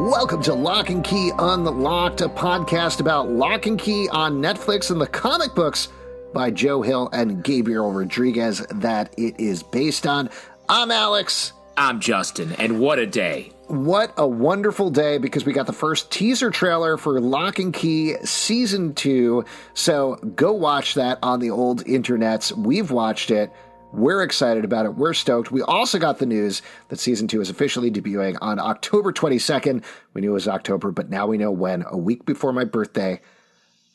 Welcome to Locke Key Unlocked, a podcast about Locke and Key on Netflix and the comic books by Joe Hill and Gabriel Rodriguez that it is based on. I'm Alex. I'm Justin, and what a day. What a wonderful day, because we got the first teaser trailer for Locke and Key Season 2, so go watch that on the old internets. We've watched it. We're excited about it. We're stoked. We also got the news that Season 2 is officially debuting on October 22nd. We knew it was October, but now we know when. A week before my birthday.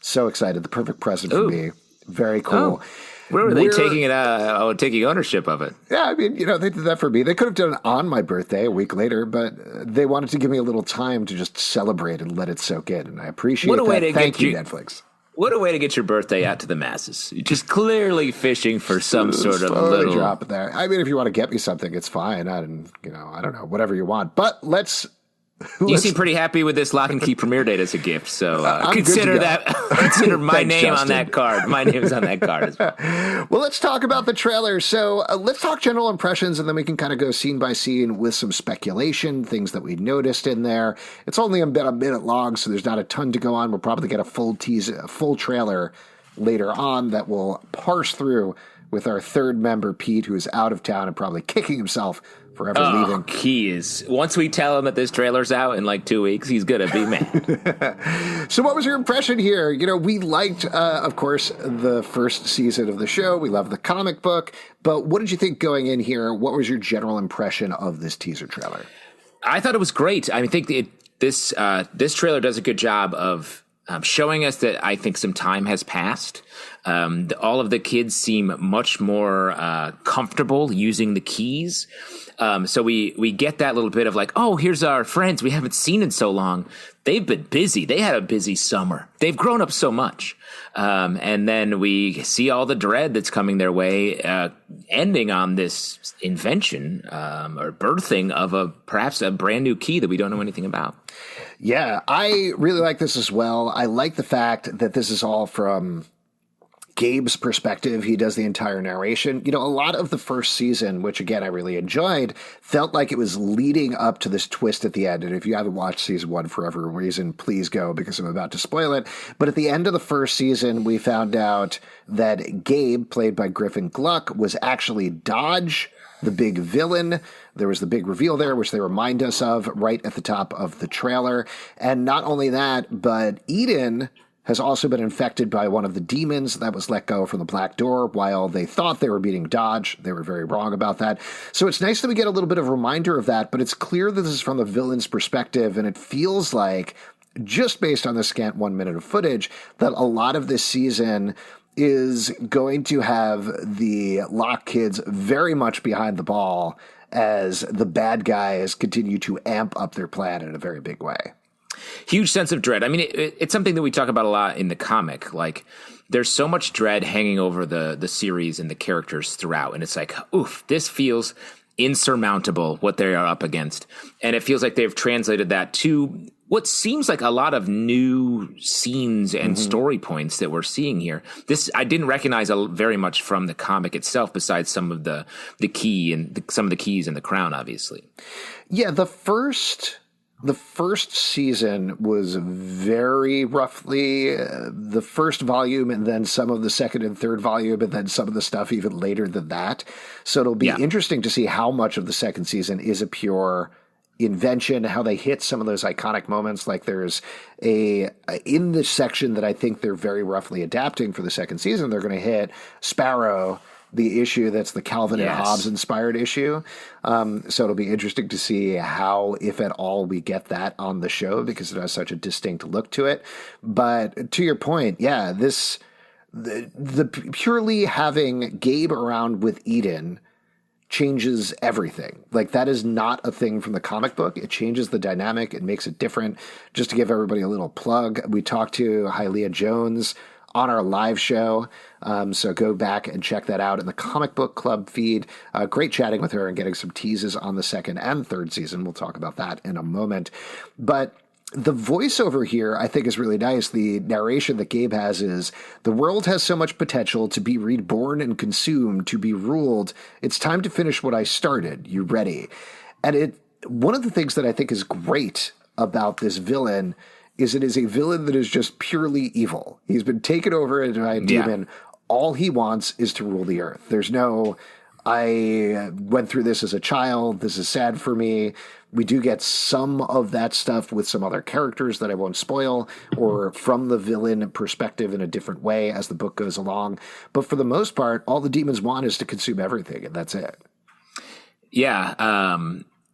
So excited. The perfect present for me. Very cool. Oh. Where were they taking it out? Taking ownership of it? Yeah, I mean, they did that for me. They could have done it on my birthday a week later, but they wanted to give me a little time to just celebrate and let it soak in, and I appreciate that. Thank you, Netflix. What a way to get your birthday out to the masses. You're just clearly fishing for some sort of little drop it there. I mean, if you want to get me something, it's fine. I don't know, whatever you want. But let's You seem pretty happy with this Locke and Key premiere date as a gift, so consider that. Consider my name Justin. On that card. My name is on that card as well. Well, let's talk about the trailer. So let's talk general impressions, and then we can kind of go scene by scene with some speculation, things that we noticed in there. It's only about a minute long, so there's not a ton to go on. We'll probably get a full trailer later on that we'll parse through with our third member, Pete, who is out of town and probably kicking himself forever leaving. He is. Once we tell him that this trailer's out in like 2 weeks, he's going to be mad. So what was your impression here? We liked, of course, the first season of the show. We love the comic book. But what did you think going in here? What was your general impression of this teaser trailer? I thought it was great. I think this trailer does a good job of showing us that I think some time has passed. All of the kids seem much more comfortable using the keys. So we get that little bit of like, oh, here's our friends we haven't seen in so long. They've been busy. They had a busy summer. They've grown up so much. And then we see all the dread that's coming their way, ending on this invention or birthing of perhaps a brand new key that we don't know anything about. Yeah, I really like this as well. I like the fact that this is all from Gabe's perspective. He does the entire narration. A lot of the first season, which again I really enjoyed, felt like it was leading up to this twist at the end. And if you haven't watched season 1 for whatever reason, please go, because I'm about to spoil it. But at the end of the first season, we found out that Gabe, played by Griffin Gluck, was actually Dodge, the big villain. There was the big reveal there, which they remind us of right at the top of the trailer. And not only that, but Eden has also been infected by one of the demons that was let go from the Black Door. While they thought they were beating Dodge, they were very wrong about that. So it's nice that we get a little bit of a reminder of that, but it's clear that this is from the villain's perspective, and it feels like, just based on the scant 1 minute of footage, that a lot of this season is going to have the Locke kids very much behind the ball as the bad guys continue to amp up their plan in a very big way. Huge sense of dread. I mean, it's something that we talk about a lot in the comic. Like, there's so much dread hanging over the series and the characters throughout. And it's like, oof, this feels insurmountable, what they are up against. And it feels like they've translated that to what seems like a lot of new scenes and story points that we're seeing here. This I didn't recognize very much from the comic itself, besides some of the key and some of the keys and the crown, obviously. Yeah, the first season was very roughly the first volume, and then some of the second and third volume, and then some of the stuff even later than that. So it'll be interesting to see how much of the second season is a pure invention, how they hit some of those iconic moments. Like there's in this section that I think they're very roughly adapting for the second season, they're going to hit Sparrow, the issue that's the Calvin and Hobbes inspired issue. So it'll be interesting to see how, if at all, we get that on the show, because it has such a distinct look to it. But to your point, the purely having Gabe around with Eden changes everything. Like, that is not a thing from the comic book. It changes the dynamic. It makes it different. Just to give everybody a little plug, we talked to Hylia Jones on our live show. So go back and check that out in the Comic Book Club feed. Great chatting with her and getting some teases on the second and third season. We'll talk about that in a moment. But the voiceover here, I think, is really nice. The narration that Gabe has is, "The world has so much potential to be reborn and consumed, to be ruled. It's time to finish what I started. You ready?" And one of the things that I think is great about this villain is it is a villain that is just purely evil. He's been taken over by a demon. All he wants is to rule the earth. There's no, I went through this as a child. This is sad for me. We do get some of that stuff with some other characters that I won't spoil, or from the villain perspective in a different way as the book goes along. But for the most part, all the demons want is to consume everything, and that's it. Yeah,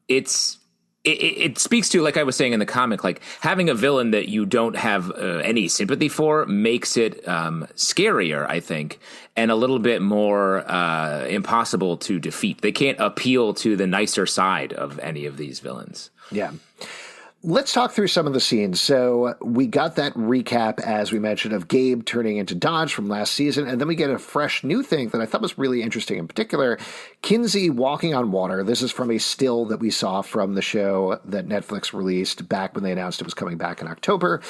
it speaks to, like I was saying in the comic, like having a villain that you don't have any sympathy for makes it scarier, I think, and a little bit more impossible to defeat. They can't appeal to the nicer side of any of these villains. Yeah. Let's talk through some of the scenes. So we got that recap, as we mentioned, of Gabe turning into Dodge from last season, and then we get a fresh new thing that I thought was really interesting. In particular, Kinsey walking on water. This is from a still that we saw from the show that Netflix released back when they announced it was coming back in October.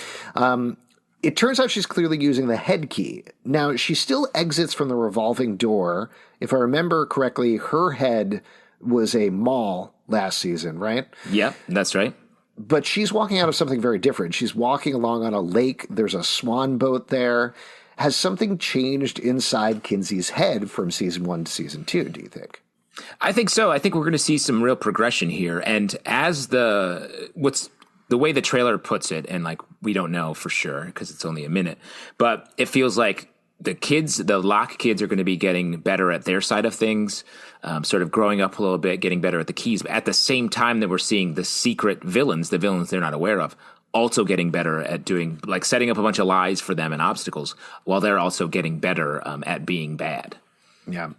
It turns out she's clearly using the head key. Now, she still exits from the revolving door. If I remember correctly, her head was a mall last season, right? Yeah, that's right. But she's walking out of something very different. She's walking along on a lake. There's a swan boat there. Has something changed inside Kinsey's head from season 1 to season 2, do you think? I think so. I think we're going to see some real progression here. And as the way the trailer puts it, and like we don't know for sure because it's only a minute, but it feels like the Locke kids are going to be getting better at their side of things, sort of growing up a little bit, getting better at the keys. But at the same time that we're seeing the secret villains, the villains they're not aware of, also getting better at doing, like setting up a bunch of lies for them and obstacles, while they're also getting better at being bad. Yeah.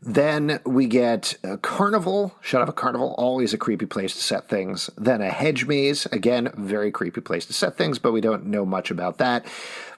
Then we get a carnival, shut up a carnival, always a creepy place to set things. Then a hedge maze, again, very creepy place to set things, but we don't know much about that.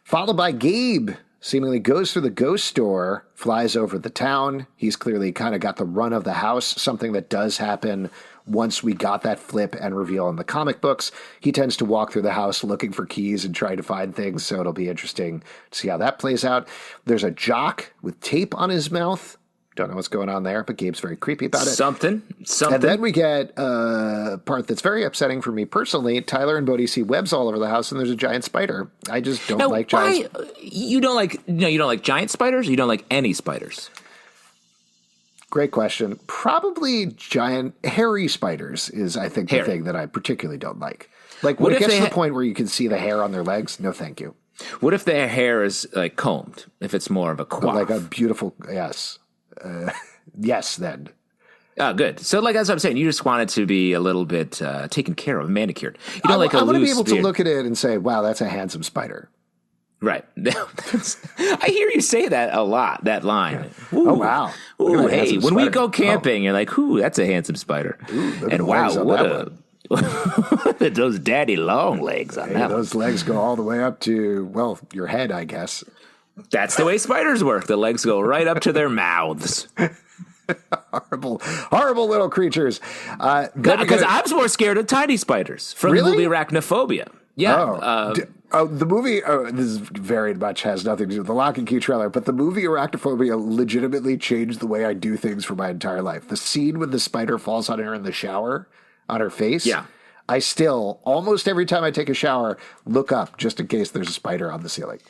Followed by Gabe, seemingly goes through the ghost store, flies over the town. He's clearly kind of got the run of the house, something that does happen once we got that flip and reveal in the comic books. He tends to walk through the house looking for keys and trying to find things, so it'll be interesting to see how that plays out. There's a jock with tape on his mouth. Don't know what's going on there, but Gabe's very creepy about it. Something. And then we get a part that's very upsetting for me personally. Tyler and Bodhi see webs all over the house, and there's a giant spider. I just don't like giant spiders. You don't like giant spiders, or you don't like any spiders? Great question. Probably giant hairy spiders is, I think, the thing that I particularly don't like. Like, when it gets to the point where you can see the hair on their legs, no thank you. What if their hair is, like, combed? If it's more of a coif? Like a beautiful, yes. Yes, then. Oh, good. So, like, as I'm saying, you just want it to be a little bit taken care of, manicured. You don't like a loose I want to be able beard. to look at it and say, wow, that's a handsome spider. Right. I hear you say that a lot, that line. Yeah. Ooh, oh, wow. Ooh, hey, when we go camping, you're like, ooh, that's a handsome spider. Ooh, and wow, what those daddy long legs on that. Those legs go all the way up to, well, your head, I guess. That's the way spiders work. The legs go right up to their mouths. Horrible little creatures. Because I'm more scared of tiny spiders from the movie Arachnophobia. Yeah. The movie, this is very much has nothing to do with the Locke Key trailer, but the movie Arachnophobia legitimately changed the way I do things for my entire life. The scene when the spider falls on her in the shower, on her face. Yeah. I still, almost every time I take a shower, look up just in case there's a spider on the ceiling.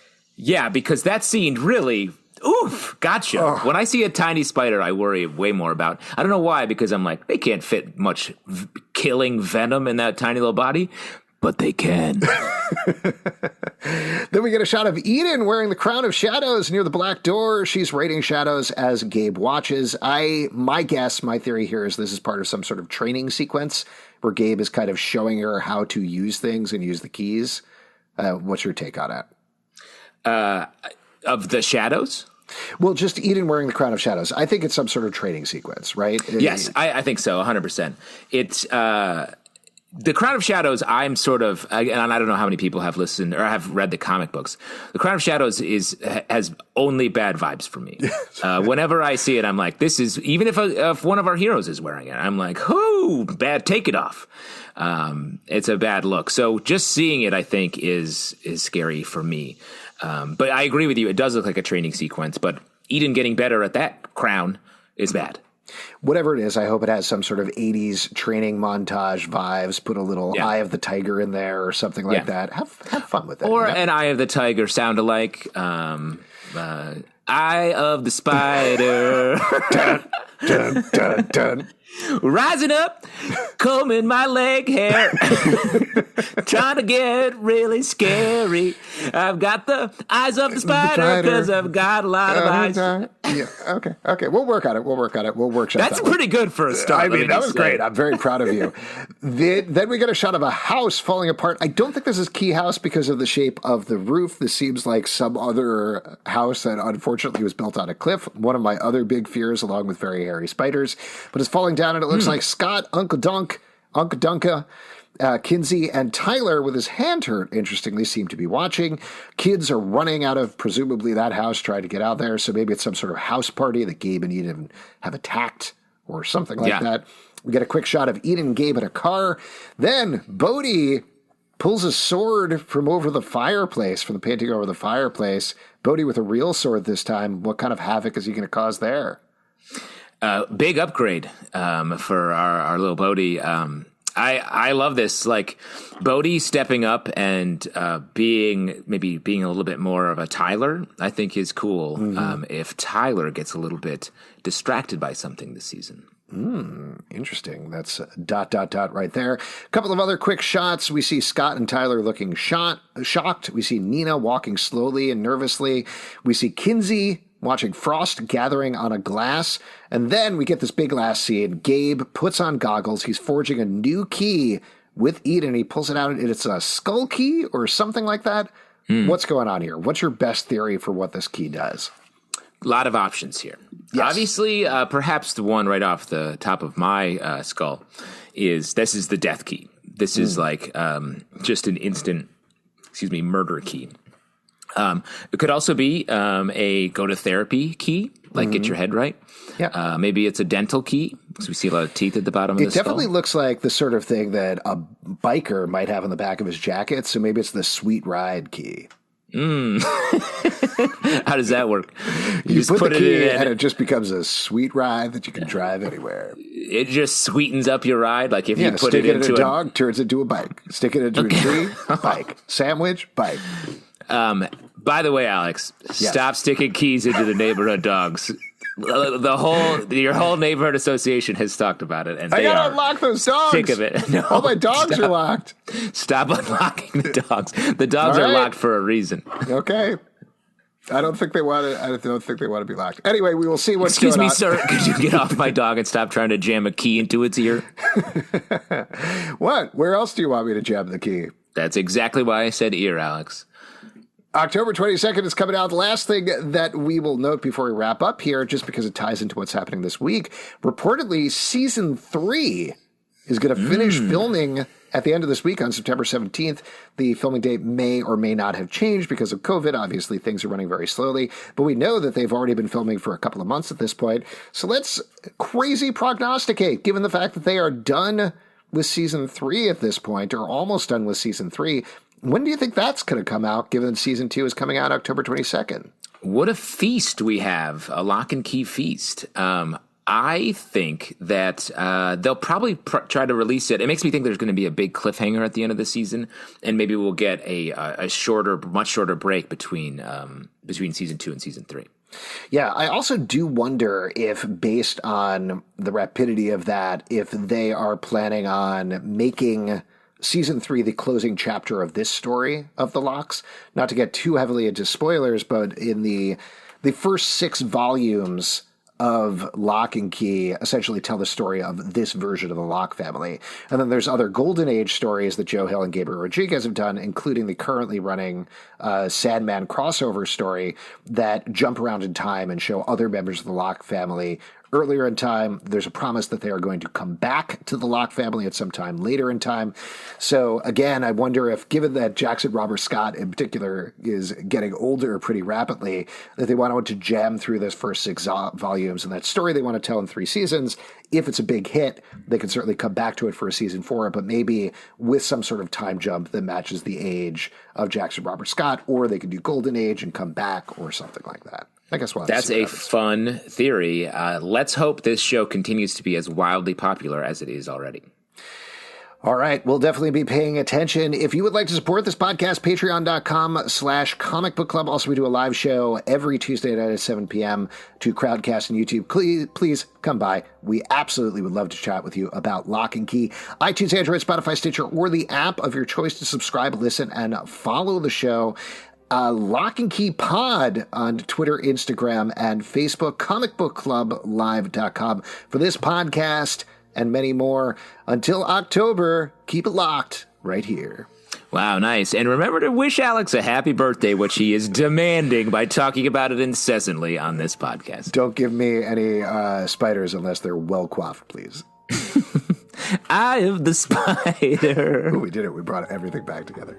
Yeah, because that scene really, oof, gotcha. Oh. When I see a tiny spider, I worry way more about. I don't know why, because I'm like, they can't fit much killing venom in that tiny little body, but they can. Then we get a shot of Eden wearing the crown of shadows near the black door. She's raiding shadows as Gabe watches. My theory here is this is part of some sort of training sequence where Gabe is kind of showing her how to use things and use the keys. What's your take on it? Of the shadows? Well, just Eden wearing the crown of shadows. I think it's some sort of training sequence, right? Yes, I think so, 100%. It's the Crown of Shadows. I'm sort of, and I don't know how many people have listened or have read the comic books. The Crown of Shadows has only bad vibes for me. Whenever I see it, I'm like, this is, even if one of our heroes is wearing it, I'm like, whoo, bad, take it off. It's a bad look. So just seeing it, I think, is scary for me. But I agree with you. It does look like a training sequence, but Eden getting better at that crown is bad. Whatever it is, I hope it has some sort of 80s training montage vibes. Put a little Eye of the Tiger in there or something like that. Have fun with it. Or an Eye of the Tiger sound alike. Eye of the Spider. Dun, dun, dun, dun. Rising up, combing my leg hair, trying to get really scary. I've got the eyes of the spider because I've got a lot of eyes. Yeah, okay. We'll work on it. We'll workshop That's pretty good for a start. I mean, that was great. I'm very proud of you. Then we get a shot of a house falling apart. I don't think this is Key House because of the shape of the roof. This seems like some other house that unfortunately was built on a cliff. One of my other big fears, along with very hairy spiders. But it's falling down, and it looks like Scott, Uncle Dunka, Kinsey, and Tyler, with his hand hurt, interestingly, seem to be watching. Kids are running out of, presumably, that house, trying to get out there. So maybe it's some sort of house party that Gabe and Eden have attacked or something like that. We get a quick shot of Eden and Gabe in a car. Then Bodhi pulls a sword from over the fireplace, from the painting over the fireplace. Bodhi with a real sword this time. What kind of havoc is he going to cause there? Big upgrade for our little Bodhi. I love this. Like, Bodhi stepping up and being a little bit more of a Tyler, I think is cool. If Tyler gets a little bit distracted by something this season. Interesting. That's ... right there. A couple of other quick shots. We see Scott and Tyler looking shocked. We see Nina walking slowly and nervously. We see Kinsey watching frost gathering on a glass. And then we get this big last scene. Gabe puts on goggles. He's forging a new key with Eden. He pulls it out, and it's a skull key or something like that. What's going on here? What's your best theory for what this key does? A lot of options here. Yes. Obviously, perhaps the one right off the top of my skull is this is the death key. This is like just an instant, murder key. It could also be a go to therapy key, like get your head right. Yeah. Maybe it's a dental key because we see a lot of teeth at the bottom of the skull. It definitely looks like the sort of thing that a biker might have on the back of his jacket. So maybe it's the sweet ride key. How does that work? You just put the key in, and it just becomes a sweet ride that you can drive anywhere. It just sweetens up your ride. Like if you put it into a dog, turns into a bike. Stick it into a tree, bike. Sandwich, bike. By the way, Alex, stop sticking keys into the neighborhood dogs. Your whole neighborhood association has talked about it, and I gotta unlock those dogs. Sick of it. No, all my dogs are locked. Stop unlocking the dogs. The dogs are locked for a reason. Okay. I don't think they want to be locked. Anyway, we will see what's going on. Excuse me, sir. Could you get off my dog and stop trying to jam a key into its ear? What? Where else do you want me to jam the key? That's exactly why I said ear, Alex. October 22nd is coming out. The last thing that we will note before we wrap up here, just because it ties into what's happening this week, reportedly season 3 is going to finish filming at the end of this week on September 17th. The filming date may or may not have changed because of COVID. Obviously, things are running very slowly, but we know that they've already been filming for a couple of months at this point. So let's crazy prognosticate, given the fact that they are done with season 3 at this point, or almost done with season 3. When do you think that's going to come out, given season 2 is coming out October 22nd? What a feast we have, a Lock and Key feast. I think that they'll probably try to release it. It makes me think there's going to be a big cliffhanger at the end of the season, and maybe we'll get a much shorter break between season 2 and season 3. Yeah, I also do wonder if, based on the rapidity of that, if they are planning on making season 3 the closing chapter of this story of the Locks. Not to get too heavily into spoilers, but in the first 6 volumes of Lock and Key essentially tell the story of this version of the Locke family. And then there's other Golden Age stories that Joe Hill and Gabriel Rodriguez have done, including the currently running Sandman crossover story that jump around in time and show other members of the Locke family earlier in time. There's a promise that they are going to come back to the Locke family at some time later in time. So again, I wonder if, given that Jackson Robert Scott in particular is getting older pretty rapidly, that they want to jam through this first 6 volumes and that story they want to tell in 3 seasons. If it's a big hit, they can certainly come back to it for a season 4, but maybe with some sort of time jump that matches the age of Jackson Robert Scott, or they can do Golden Age and come back or something like that. I guess we'll have That's to see a fun theory. Let's hope this show continues to be as wildly popular as it is already. All right. We'll definitely be paying attention. If you would like to support this podcast, patreon.com/comic book club. Also, we do a live show every Tuesday night at 7 p.m. to Crowdcast and YouTube. Please come by. We absolutely would love to chat with you about Locke Key. iTunes, Android, Spotify, Stitcher, or the app of your choice to subscribe, listen, and follow the show. Locke Key Pod on Twitter, Instagram, and Facebook. comicbookclublive.com for this podcast and many more. Until October, keep it locked right here. Wow, nice. And remember to wish Alex a happy birthday, which he is demanding by talking about it incessantly on this podcast. Don't give me any spiders unless they're well coiffed, please. Eye of the spider. Ooh, we did it. We brought everything back together.